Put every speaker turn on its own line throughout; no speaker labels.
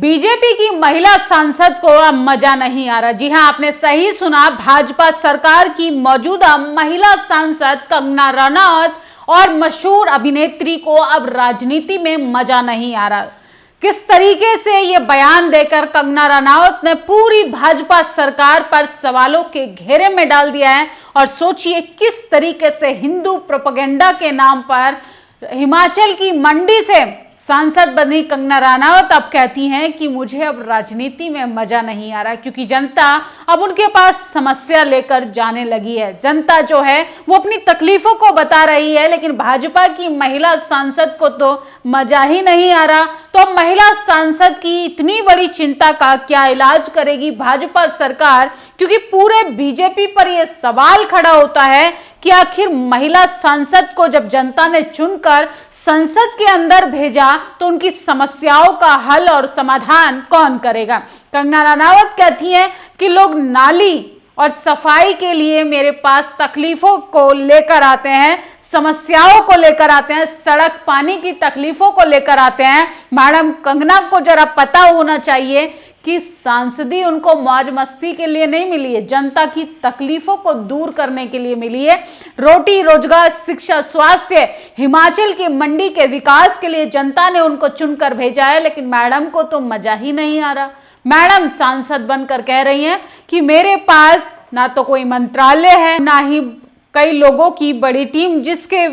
BJP की महिला सांसद को अब मजा नहीं आ रहा। जी हां, आपने सही सुना, भाजपा सरकार की मौजूदा महिला सांसद कंगना रनौत और मशहूर अभिनेत्री को अब राजनीति में मजा नहीं आ रहा। किस तरीके से ये बयान देकर कंगना रनौत ने पूरी भाजपा सरकार पर सवालों के घेरे में डाल दिया है। और सोचिए किस तरीके से हिंदू प्रोपेगेंडा के नाम पर हिमाचल की मंडी से सांसद बनी कंगना रनौत अब कहती हैं कि मुझे अब राजनीति में मजा नहीं आ रहा, क्योंकि जनता अब उनके पास समस्या लेकर जाने लगी है। जनता जो है वो अपनी तकलीफों को बता रही है, लेकिन भाजपा की महिला सांसद को तो मजा ही नहीं आ रहा। तो अब महिला सांसद की इतनी बड़ी चिंता का क्या इलाज करेगी भाजपा सरकार, क्योंकि पूरे बीजेपी पर यह सवाल खड़ा होता है कि आखिर महिला सांसद को जब जनता ने चुनकर संसद के अंदर भेजा तो उनकी समस्याओं का हल और समाधान कौन करेगा। कंगना रनौत कहती हैं कि लोग नाली और सफाई के लिए मेरे पास तकलीफों को लेकर आते हैं, समस्याओं को लेकर आते हैं, सड़क पानी की तकलीफों को लेकर आते हैं। मैडम कंगना को जरा पता होना चाहिए कि सांसदी उनको मौज मस्ती के लिए नहीं मिली है, जनता की तकलीफों को दूर करने के लिए मिली है। रोटी रोजगार शिक्षा स्वास्थ्य हिमाचल की मंडी के विकास के लिए जनता ने उनको चुनकर भेजा है, लेकिन मैडम को तो मजा ही नहीं आ रहा। मैडम सांसद बनकर कह रही हैं कि मेरे पास ना तो कोई मंत्रालय है, ना ही कई लोगों की बड़ी टीम जिसके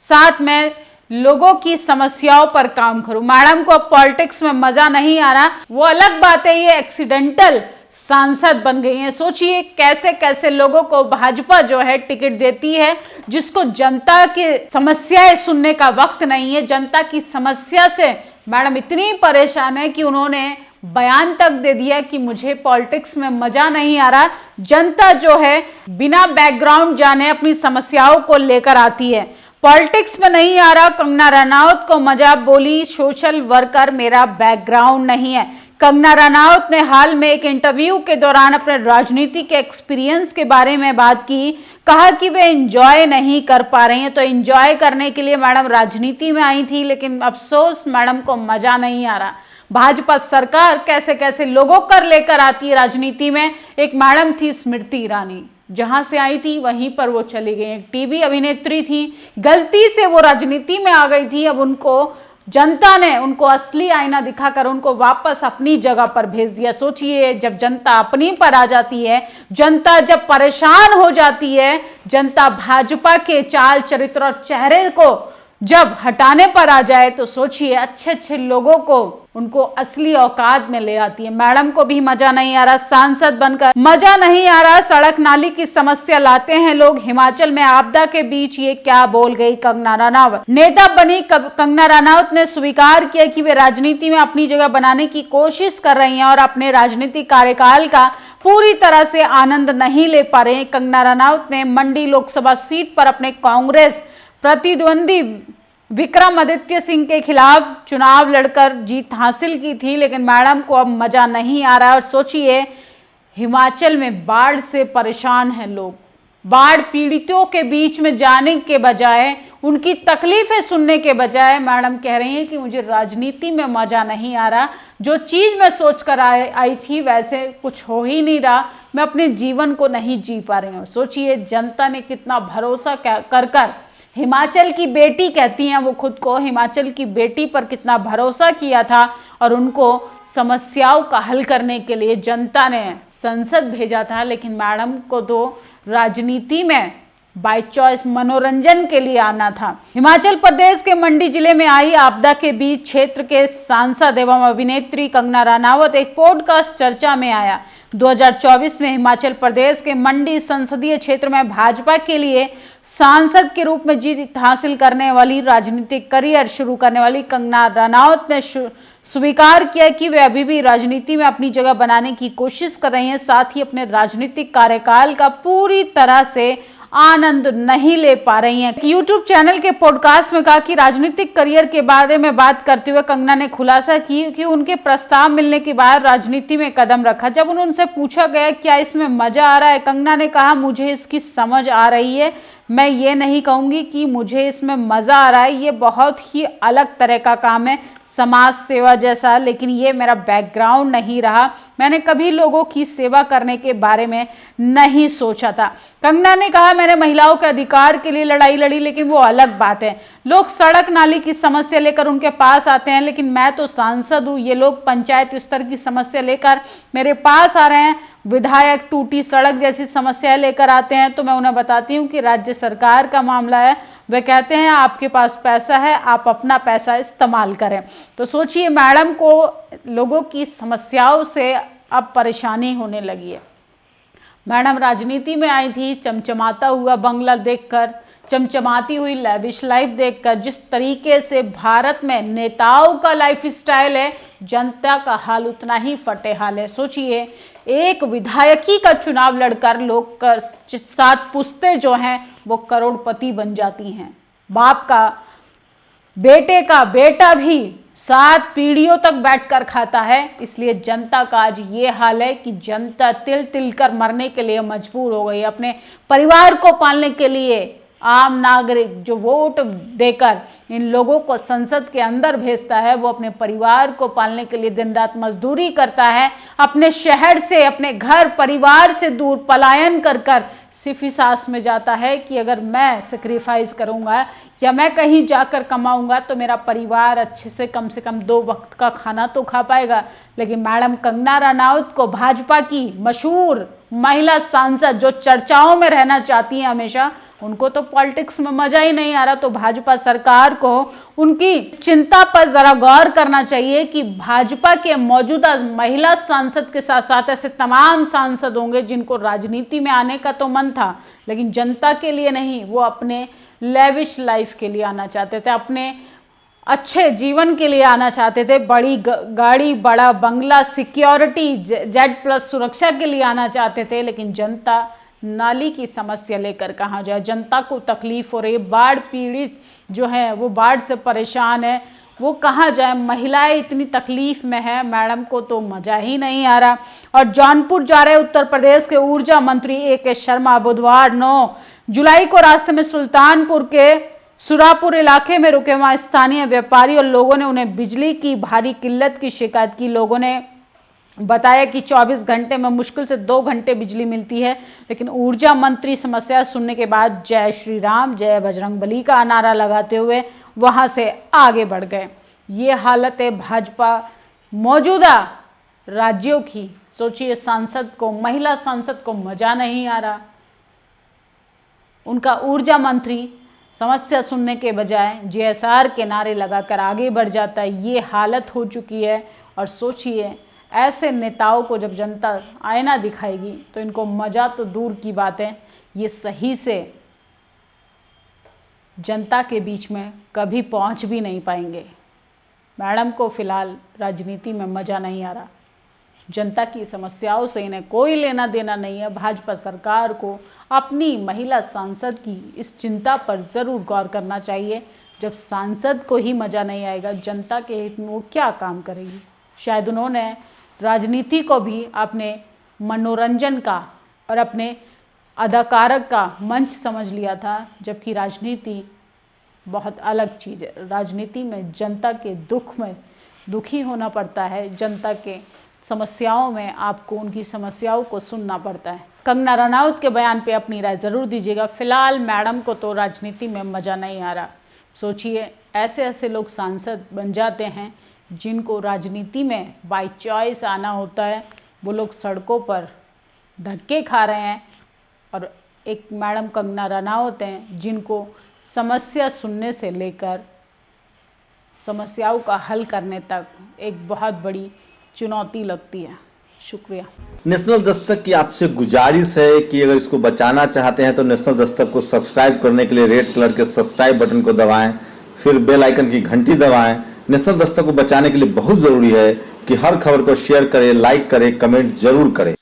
साथ मैं लोगों की समस्याओं पर काम करूं। मैडम को पॉलिटिक्स में मजा नहीं आ रहा, वो अलग बात है, ये एक्सीडेंटल सांसद बन गई हैं। सोचिए कैसे कैसे लोगों को भाजपा जो है टिकट देती है, जिसको जनता की समस्याएं सुनने का वक्त नहीं है। जनता की समस्या से मैडम इतनी परेशान है कि उन्होंने बयान तक दे दिया कि मुझे पॉलिटिक्स में मजा नहीं आ रहा। जनता जो है बिना बैकग्राउंड जाने अपनी समस्याओं को लेकर आती है, पॉलिटिक्स में नहीं आ रहा। कंगना रनौत को मजा, बोली सोशल वर्कर मेरा बैकग्राउंड नहीं है। कंगना रनौत ने हाल में एक इंटरव्यू के दौरान अपने राजनीति के एक्सपीरियंस के बारे में बात की, कहा कि वे एंजॉय नहीं कर पा रही हैं। तो एंजॉय करने के लिए मैडम राजनीति में आई थी, लेकिन अफसोस मैडम को मजा नहीं आ रहा। भाजपा सरकार कैसे कैसे लोगों कर लेकर आती है राजनीति में। एक मैडम थी स्मृति ईरानी, जहां से आई थी वहीं पर वो चली गई। एक टीवी अभिनेत्री थी, गलती से वो राजनीति में आ गई थी। अब उनको जनता ने उनको असली आईना दिखाकर उनको वापस अपनी जगह पर भेज दिया। सोचिए जब जनता अपनी पर आ जाती है, जनता जब परेशान हो जाती है, जनता भाजपा के चाल चरित्र और चेहरे को जब हटाने पर आ जाए, तो सोचिए अच्छे अच्छे लोगों को उनको असली औकात में ले आती है। मैडम को भी मजा नहीं आ रहा, सांसद बनकर मजा नहीं आ रहा। सड़क नाली की समस्या लाते हैं लोग हिमाचल में आपदा के बीच, ये क्या बोल गई कंगना रनौत। नेता बनी कंगना रनौत ने स्वीकार किया कि वे राजनीति में अपनी जगह बनाने की कोशिश कर रही हैं और अपने राजनीतिक कार्यकाल का पूरी तरह से आनंद नहीं ले पा रहे हैं। कंगना रनौत ने मंडी लोकसभा सीट पर अपने कांग्रेस प्रतिद्वंदी विक्रमादित्य सिंह के खिलाफ चुनाव लड़कर जीत हासिल की थी, लेकिन मैडम को अब मजा नहीं आ रहा है। और सोचिए हिमाचल में बाढ़ से परेशान हैं लोग, बाढ़ पीड़ितों के बीच में जाने के बजाय, उनकी तकलीफें सुनने के बजाय मैडम कह रही हैं कि मुझे राजनीति में मजा नहीं आ रहा। जो चीज मैं सोच कर आई थी वैसे कुछ हो ही नहीं रहा, मैं अपने जीवन को नहीं जी पा रही हूँ। सोचिए जनता ने कितना भरोसा कर हिमाचल की बेटी कहती हैं वो खुद को, हिमाचल की बेटी पर कितना भरोसा किया था और उनको समस्याओं का हल करने के लिए जनता ने संसद भेजा था। लेकिन मैडम को तो राजनीति में बाय चॉइस मनोरंजन के लिए आना था। हिमाचल प्रदेश के मंडी जिले में आई आपदा के बीच क्षेत्र के सांसद एवं अभिनेत्री कंगना रनौत एक पॉडकास्ट चर्चा में आया। 2024 में हिमाचल प्रदेश के मंडी संसदीय क्षेत्र में भाजपा के लिए सांसद के रूप में जीत हासिल करने वाली राजनीतिक करियर शुरू करने वाली कंगना रनौत ने स्वीकार किया कि वे अभी भी राजनीति में अपनी जगह बनाने की कोशिश कर रही हैं, साथ ही अपने राजनीतिक कार्यकाल का पूरी तरह से आनंद नहीं ले पा रही हैं। यूट्यूब चैनल के पॉडकास्ट में कहा कि राजनीतिक करियर के बारे में बात करते हुए कंगना ने खुलासा की कि उनके प्रस्ताव मिलने के बाद राजनीति में कदम रखा। जब उनसे पूछा गया क्या इसमें मजा आ रहा है, कंगना ने कहा मुझे इसकी समझ आ रही है, मैं ये नहीं कहूंगी कि मुझे इसमें मजा आ रहा है, ये बहुत ही अलग तरह का काम है। समाज सेवा जैसा, लेकिन ये मेरा बैकग्राउंड नहीं रहा। मैंने कभी लोगों की सेवा करने के बारे में नहीं सोचा था। कंगना ने कहा, मैंने महिलाओं के अधिकार के लिए लड़ाई लड़ी, लेकिन वो अलग बात है। लोग सड़क नाली की समस्या लेकर उनके पास आते हैं, लेकिन मैं तो सांसद हूँ। ये लोग पंचायत स्तर की समस्या लेकर मेरे पास आ रहे हैं, विधायक टूटी सड़क जैसी समस्याएं लेकर आते हैं, तो मैं उन्हें बताती हूँ कि राज्य सरकार का मामला है। वे कहते हैं आपके पास पैसा है, आप अपना पैसा इस्तेमाल करें। तो सोचिए, मैडम को लोगों की समस्याओं से अब परेशानी होने लगी है। मैडम राजनीति में आई थी चमचमाता हुआ बंगला देखकर, चमचमाती हुई लेविश लाइफ देखकर। जिस तरीके से भारत में नेताओं का लाइफ स्टाइल है, जनता का हाल उतना ही फटे हाल है। सोचिए, एक विधायकी का चुनाव लड़कर लोग कर 7 पुश्तें जो हैं वो करोड़पति बन जाती हैं। बाप का बेटे का बेटा भी 7 पीढ़ियों तक बैठकर खाता है। इसलिए जनता का आज ये हाल है कि जनता तिल तिल कर मरने के लिए मजबूर हो गई। अपने परिवार को पालने के लिए आम नागरिक जो वोट देकर इन लोगों को संसद के अंदर भेजता है, वो अपने परिवार को पालने के लिए दिन रात मजदूरी करता है। अपने शहर से, अपने घर परिवार से दूर पलायन कर कर सिर्फ इस आस में जाता है कि अगर मैं सेक्रीफाइस करूंगा या मैं कहीं जाकर कमाऊंगा तो मेरा परिवार अच्छे से कम 2 वक्त का खाना तो खा पाएगा। लेकिन मैडम कंगना रनौत को, भाजपा की मशहूर महिला सांसद जो चर्चाओं में रहना चाहती हैं हमेशा, उनको तो पॉलिटिक्स में मजा ही नहीं आ रहा। तो भाजपा सरकार को उनकी चिंता पर जरा गौर करना चाहिए कि भाजपा के मौजूदा महिला सांसद के साथ साथ ऐसे तमाम सांसद होंगे जिनको राजनीति में आने का तो मन था, लेकिन जनता के लिए नहीं, वो अपने लेविश लाइफ के लिए आना चाहते थे, अपने अच्छे जीवन के लिए आना चाहते थे, बड़ी गाड़ी, बड़ा बंगला, सिक्योरिटी, Z+ सुरक्षा के लिए आना चाहते थे। लेकिन जनता नाली की समस्या लेकर कहाँ जाए? जनता को तकलीफ हो रही है, बाढ़ पीड़ित जो है वो बाढ़ से परेशान है, वो कहाँ जाए? महिलाएं इतनी तकलीफ में है, मैडम को तो मजा ही नहीं आ रहा। और जौनपुर जा रहे उत्तर प्रदेश के ऊर्जा मंत्री AK शर्मा बुधवार 9 जुलाई को रास्ते में सुल्तानपुर के सुरापुर इलाके में रुके। वहां स्थानीय व्यापारी और लोगों ने उन्हें बिजली की भारी किल्लत की शिकायत की। लोगों ने बताया कि 24 घंटे में मुश्किल से 2 घंटे बिजली मिलती है। लेकिन ऊर्जा मंत्री समस्या सुनने के बाद जय श्री राम, जय बजरंगबली का नारा लगाते हुए वहां से आगे बढ़ गए। ये हालत है भाजपा मौजूदा राज्यों की। सोचिए, सांसद को, महिला सांसद को मजा नहीं आ रहा। उनका ऊर्जा मंत्री समस्या सुनने के बजाय GSR के नारे लगाकर आगे बढ़ जाता है। ये हालत हो चुकी है। और सोचिए, ऐसे नेताओं को जब जनता आईना दिखाएगी तो इनको मजा तो दूर की बात है, ये सही से जनता के बीच में कभी पहुंच भी नहीं पाएंगे। मैडम को फिलहाल राजनीति में मजा नहीं आ रहा। जनता की समस्याओं से इन्हें कोई लेना देना नहीं है। भाजपा सरकार को अपनी महिला सांसद की इस चिंता पर ज़रूर गौर करना चाहिए। जब सांसद को ही मज़ा नहीं आएगा, जनता के हित में वो क्या काम करेगी? शायद उन्होंने राजनीति को भी अपने मनोरंजन का और अपने अदाकारक का मंच समझ लिया था, जबकि राजनीति बहुत अलग चीज़ है। राजनीति में जनता के दुख में दुखी होना पड़ता है, जनता के समस्याओं में आपको उनकी समस्याओं को सुनना पड़ता है। कंगना रनौत के बयान पे अपनी राय ज़रूर दीजिएगा। फिलहाल मैडम को तो राजनीति में मज़ा नहीं आ रहा। सोचिए, ऐसे ऐसे लोग सांसद बन जाते हैं जिनको राजनीति में बाय चॉइस आना होता है। वो लोग सड़कों पर धक्के खा रहे हैं। और एक मैडम कंगना रनौत हैं जिनको समस्या सुनने से लेकर समस्याओं का हल करने तक एक बहुत बड़ी चुनौती लगती है। शुक्रिया।
नेशनल दस्तक की आपसे गुजारिश है कि अगर इसको बचाना चाहते हैं तो नेशनल दस्तक को सब्सक्राइब करने के लिए रेड कलर के सब्सक्राइब बटन को दबाएं, फिर बेल आइकन की घंटी दबाएं। नेशनल दस्तक को बचाने के लिए बहुत जरूरी है कि हर खबर को शेयर करें, लाइक करें, कमेंट जरूर करें।